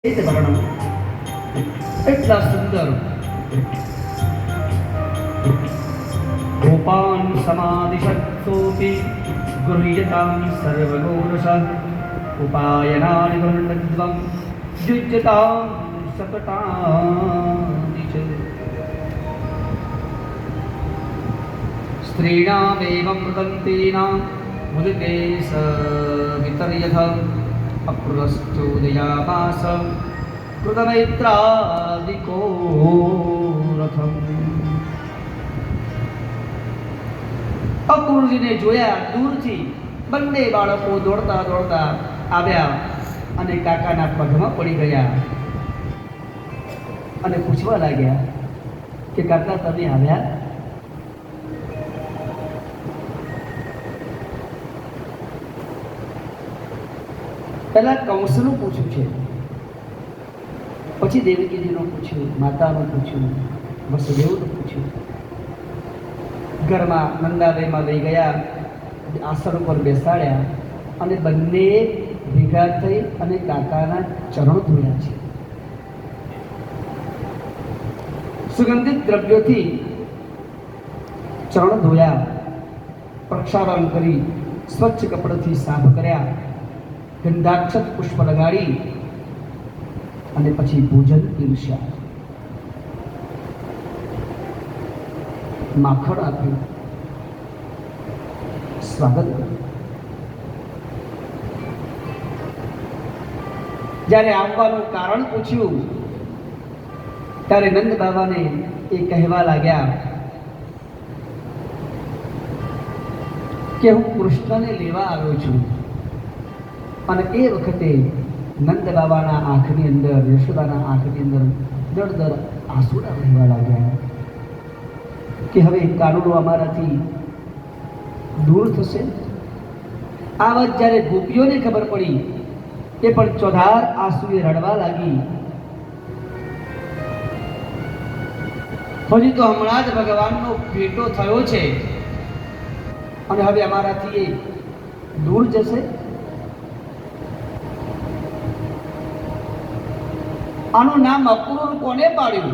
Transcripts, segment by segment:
વર્ણન એટલા સુંદર ગોપાન સમાધિશત્સોપી ગૃહ્યતામ સર્વગૌરશ ઉપાયનાનિ ગણદ્વમ યુજ્યતામ શકટાનિ ચ સ્ત્રીણામેવં મૃદન્તીનાં મુદતે સ વિતર્યથ અપ્રસ્તુદયામાસ કૃતમૈત્રાદિકો રથમ. અક્રૂરજીને જોયા દૂરથી બંને બાળકો દોડતા દોડતા આવ્યા અને કાકાના પગમાં પડી ગયા અને પૂછવા લાગ્યા કે કાકા તમે આવ્યા? પહેલા કંસનું પૂછ્યું છે, પછી દેવકીજીનું પૂછ્યું, માતાનું પૂછ્યું, વસુદેવનું પૂછ્યું. ઘરમાં નંદાલયમાં લઈ ગયા, આસન ઉપર બેસાડ્યા અને બંને ભેગા થઈ અને કાકાના ચરણ ધોયા છે. સુગંધિત દ્રવ્યોથી ચરણ ધોયા, પ્રક્ષાલન કરી સ્વચ્છ કપડાથી સાફ કર્યા, ગંધાક્ષત પુષ્પ લગાડી અને પછી ભોજન પીરસ્યા. માખણ આપ્યું, સ્વાગત કર્યું. જ્યારે આવવાનું કારણ પૂછ્યું ત્યારે નંદ બાબાને એ કહેવા લાગ્યા કે હું કૃષ્ણને લેવા આવ્યો છું. અને એ વખતે નંદ બાબાના આંખની અંદર, યશોદાના આંખની અંદર દળદર આંસુડા વહેવા લાગ્યા કે હવે કાનુડો અમારાથી દૂર થશે. આ વાત જ્યારે ગોપીઓને ખબર પડી એ પણ ચોધાર આંસુએ રડવા લાગી. હજી તો હમણાં જ ભગવાનનો ભેટો થયો છે અને હવે અમારાથી એ દૂર જશે. આનું નામ અક્રૂર કોને પાડ્યું?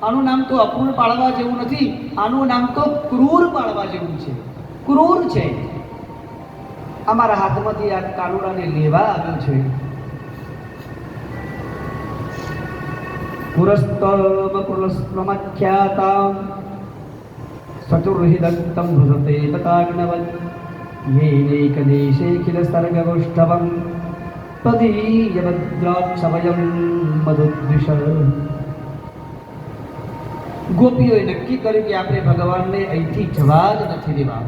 આનું નામ તો અક્રૂર પાડવા જેવું નથી, આનું નામ તો ક્રૂર પાડવા જેવું છે. ક્રૂર છે. અમારા હાથમાંથી આ કાનુડાને લેવા આવ્યો છે. પુરસ્તમ પુરસ્તમખ્યાતામ સચુર્હિદંતમ ભૃજતે પતાગ્નવત યેનૈક દેશે ખિલ સર્ગગોષ્ઠવમ તદીયભદ્રાક્ષવયમ મધુદ્વિષ. ગોપીઓએ નક્કી કર્યું કે આપણે ભગવાનને અહીંથી જવા જ નથી દેવા.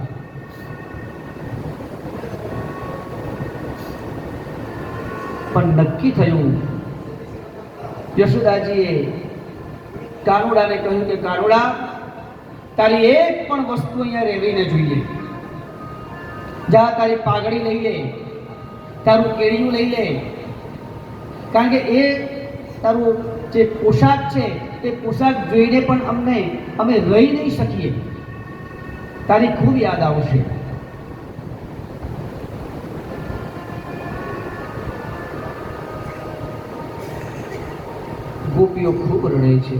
પણ નક્કી થયું. યશોદાજીએ કાનુડાને કહ્યું કે કાનુડા, તારી એક પણ વસ્તુ અહીંયા રહેવી ન જોઈએ. જા તારી પાઘડી લઈ લે, તારું કેડિયું લઈ લે, કારણ કે એ તારું જે પોશાક છે એ પોશાક જોઈને પણ અમે રહી નહીં શકીએ. તારી ખૂબ યાદ આવશે. ગોપીઓ ખૂબ રડે છે.